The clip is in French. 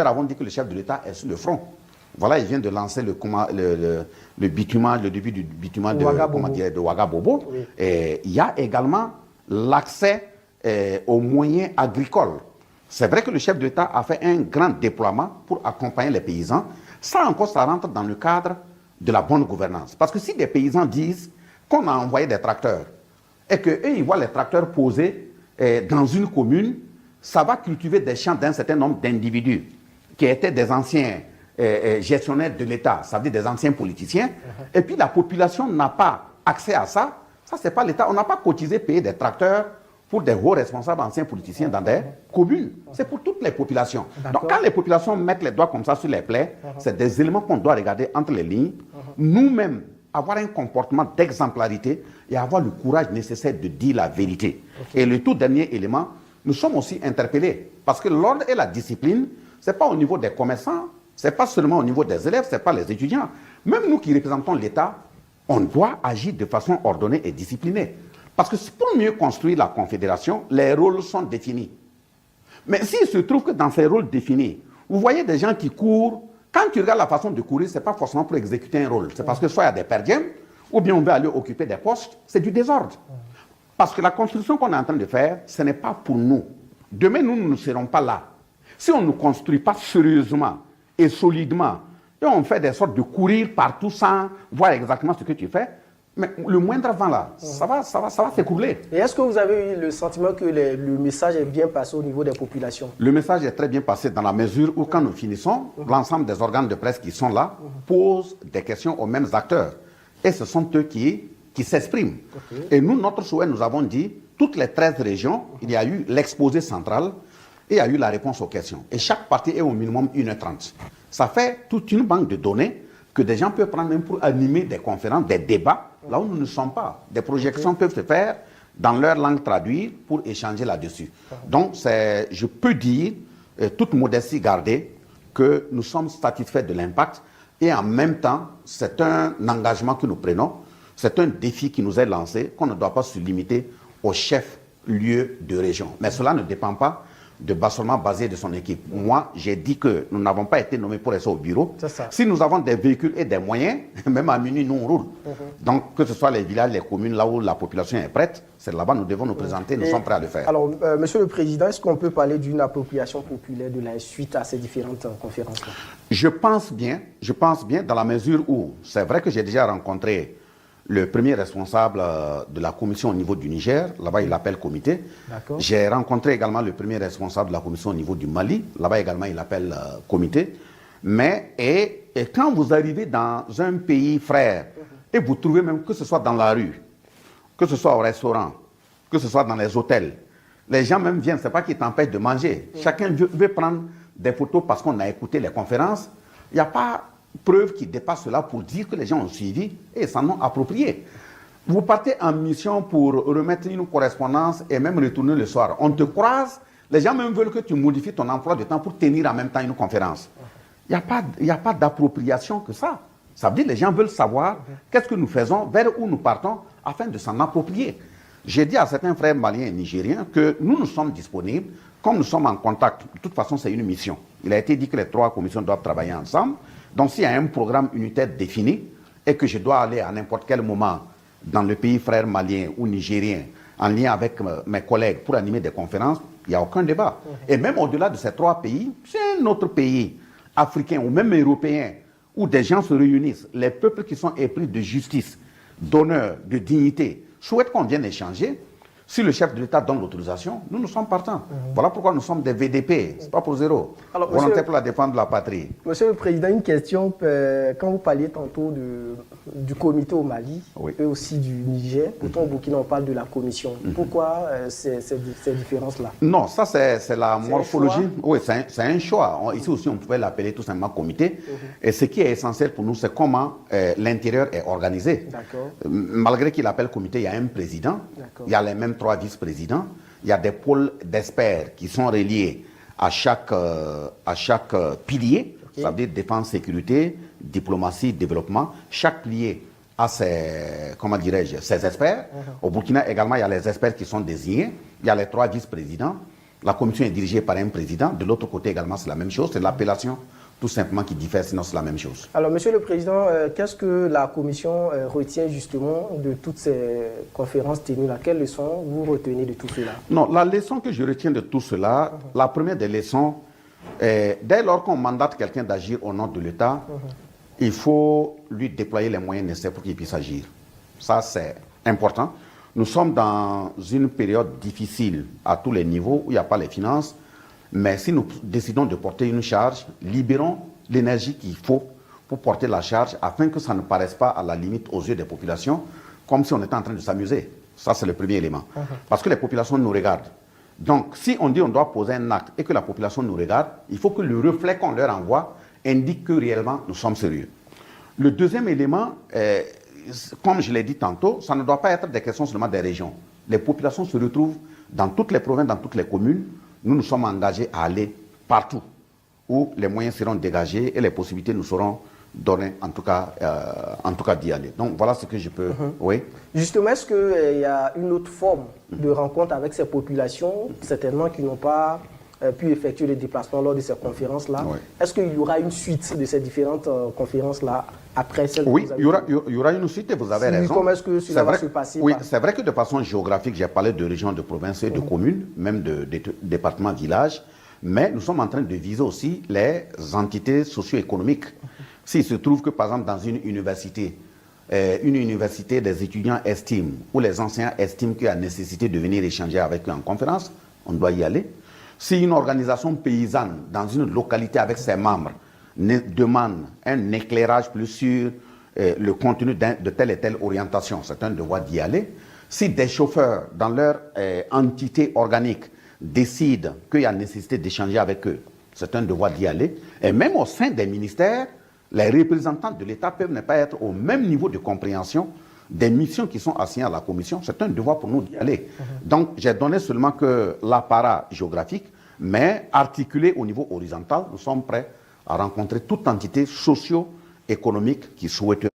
avons dit que le chef de l'État est sur le front. Voilà, il vient de lancer le bitumage, le début du bitumage de Ouagabobo. Oui. Et il y a également l'accès aux moyens agricoles. C'est vrai que le chef de l'État a fait un grand déploiement pour accompagner les paysans. Ça encore, ça rentre dans le cadre de la bonne gouvernance. Parce que si des paysans disent qu'on a envoyé des tracteurs et qu'eux, ils voient les tracteurs posés dans une commune, ça va cultiver des champs d'un certain nombre d'individus qui étaient des anciens gestionnaires de l'État, ça veut dire des anciens politiciens, et puis la population n'a pas accès à ça. Ça, c'est pas l'État. On n'a pas cotisé, payé des tracteurs pour des hauts responsables anciens politiciens dans des communes. C'est pour toutes les populations. Donc, quand les populations mettent les doigts comme ça sur les plaies, c'est des éléments qu'on doit regarder entre les lignes. Nous-mêmes, avoir un comportement d'exemplarité et avoir le courage nécessaire de dire la vérité. Et le tout dernier élément, nous sommes aussi interpellés. Parce que l'ordre et la discipline, ce n'est pas au niveau des commerçants, ce n'est pas seulement au niveau des élèves, ce n'est pas les étudiants. Même nous qui représentons l'État, on doit agir de façon ordonnée et disciplinée. Parce que pour mieux construire la confédération, les rôles sont définis. Mais s'il se trouve que dans ces rôles définis, vous voyez des gens qui courent, quand tu regardes la façon de courir, ce n'est pas forcément pour exécuter un rôle. C'est parce que soit il y a des perdièmes, ou bien on veut aller occuper des postes, c'est du désordre. Parce que la construction qu'on est en train de faire, ce n'est pas pour nous. Demain, nous ne serons pas là. Si on ne construit pas sérieusement et solidement, et on fait des sortes de courir partout sans voir exactement ce que tu fais, mais le moindre vent là, ça va s'écrouler. Et est-ce que vous avez eu le sentiment que le message est bien passé au niveau des populations? Le message est très bien passé dans la mesure où quand nous finissons, l'ensemble des organes de presse qui sont là posent des questions aux mêmes acteurs. Et ce sont eux qui s'expriment. Et nous, notre souhait, nous avons dit, toutes les 13 régions, il y a eu l'exposé central et il y a eu la réponse aux questions. Et chaque partie est au minimum 1h30. Ça fait toute une banque de données que des gens peuvent prendre même pour animer des conférences, des débats, là où nous ne sommes pas. Des projections peuvent se faire dans leur langue traduite pour échanger là-dessus. Donc, je peux dire, toute modestie gardée, que nous sommes satisfaits de l'impact et en même temps, c'est un engagement que nous prenons, c'est un défi qui nous est lancé, qu'on ne doit pas se limiter au chef-lieu de région. Mais cela ne dépend pas de basculement basé de son équipe. Moi, j'ai dit que nous n'avons pas été nommés pour rester au bureau. Si nous avons des véhicules et des moyens, même à minuit, nous on roule. Donc, que ce soit les villages, les communes, là où la population est prête, c'est là-bas nous devons nous présenter, nous sommes prêts à le faire. Alors, Monsieur le Président, est-ce qu'on peut parler d'une appropriation populaire de la suite à ces différentes conférences-là? Je pense bien, dans la mesure où, c'est vrai que j'ai déjà rencontré le premier responsable de la commission au niveau du Niger, là-bas il appelle comité. J'ai rencontré également le premier responsable de la commission au niveau du Mali, là-bas également il appelle comité. Mais, et quand vous arrivez dans un pays frère, et vous trouvez même que ce soit dans la rue, que ce soit au restaurant, que ce soit dans les hôtels, les gens même viennent, c'est pas qu'ils t'empêchent de manger. Chacun veut prendre des photos parce qu'on a écouté les conférences. Il n'y a pas preuve qui dépasse cela pour dire que les gens ont suivi et s'en ont approprié. Vous partez en mission pour remettre une correspondance et même retourner le soir. On te croise, les gens même veulent que tu modifies ton emploi de temps pour tenir en même temps une conférence. Il n'y a pas d'appropriation que ça. Ça veut dire que les gens veulent savoir qu'est-ce que nous faisons, vers où nous partons, afin de s'en approprier. J'ai dit à certains frères maliens et nigériens que nous sommes disponibles, comme nous sommes en contact. De toute façon, c'est une mission. Il a été dit que les 3 commissions doivent travailler ensemble. Donc, s'il y a un programme unitaire défini et que je dois aller à n'importe quel moment dans le pays frère malien ou nigérien en lien avec mes collègues pour animer des conférences, il n'y a aucun débat. Et même au-delà de ces 3 pays, c'est un autre pays africain ou même européen où des gens se réunissent, les peuples qui sont épris de justice, d'honneur, de dignité, souhaitent qu'on vienne échanger. Si le chef de l'État donne l'autorisation, nous sommes partants. Voilà pourquoi nous sommes des VDP, ce n'est pas pour zéro. Alors, volontaire pour la défense de la patrie. Monsieur le Président, une question. Quand vous parliez tantôt du comité au Mali et aussi du Niger, pourtant au Burkina on parle de la commission. Pourquoi ces différences-là? Non, ça c'est la morphologie. Oui, c'est un choix. Ici aussi on pouvait l'appeler tout simplement comité. Et ce qui est essentiel pour nous, c'est comment l'intérieur est organisé. Malgré qu'il appelle comité, il y a un président, il y a les mêmes 3 vice-présidents, il y a des pôles d'experts qui sont reliés à chaque pilier, ça veut dire défense, sécurité, diplomatie, développement. Chaque pilier a ses experts. Au Burkina également, il y a les experts qui sont désignés, il y a les 3 vice-présidents, La commission est dirigée par un président. De l'autre côté également, c'est la même chose. C'est l'appellation tout simplement qui diffère, sinon c'est la même chose. Alors, Monsieur le Président, qu'est-ce que la Commission retient justement de toutes ces conférences tenues là? Quelles leçons vous retenez de tout cela? Non, la leçon que je retiens de tout cela, la première des leçons, dès lors qu'on mandate quelqu'un d'agir au nom de l'État, il faut lui déployer les moyens nécessaires pour qu'il puisse agir. Ça, c'est important. Nous sommes dans une période difficile à tous les niveaux où il n'y a pas les finances. Mais si nous décidons de porter une charge, libérons l'énergie qu'il faut pour porter la charge afin que ça ne paraisse pas à la limite aux yeux des populations comme si on était en train de s'amuser. Ça, c'est le premier élément. Parce que les populations nous regardent. Donc, si on dit on doit poser un acte et que la population nous regarde, il faut que le reflet qu'on leur envoie indique que réellement nous sommes sérieux. Le deuxième élément, comme je l'ai dit tantôt, ça ne doit pas être des questions seulement des régions. Les populations se retrouvent dans toutes les provinces, dans toutes les communes. Nous nous sommes engagés à aller partout où les moyens seront dégagés et les possibilités nous seront données, en tout cas d'y aller. Donc voilà ce que je peux... Oui. Justement, est-ce qu'il y a une autre forme de rencontre avec ces populations, certainement qui n'ont pas pu effectuer les déplacements lors de ces conférences-là? Oui. Est-ce qu'il y aura une suite de ces différentes conférences-là après celle Oui, il y aura une suite et vous avez raison. Comment est-ce que cela va se passer? Oui, c'est vrai que de façon géographique, j'ai parlé de régions, de provinces et de communes, même de départements, villages, mais nous sommes en train de viser aussi les entités socio-économiques. S'il se trouve que, par exemple, dans une université, des étudiants estiment, ou les enseignants estiment qu'il y a nécessité de venir échanger avec eux en conférence, on doit y aller. Si une organisation paysanne dans une localité avec ses membres demande un éclairage plus sur le contenu de telle et telle orientation, c'est un devoir d'y aller. Si des chauffeurs dans leur entité organique décident qu'il y a nécessité d'échanger avec eux, c'est un devoir d'y aller. Et même au sein des ministères, les représentants de l'État peuvent ne pas être au même niveau de compréhension des missions qui sont assignées à la commission. C'est un devoir pour nous d'y aller. Donc, j'ai donné seulement que l'apparat géographique, mais articulé au niveau horizontal, nous sommes prêts à rencontrer toute entité socio-économique qui souhaite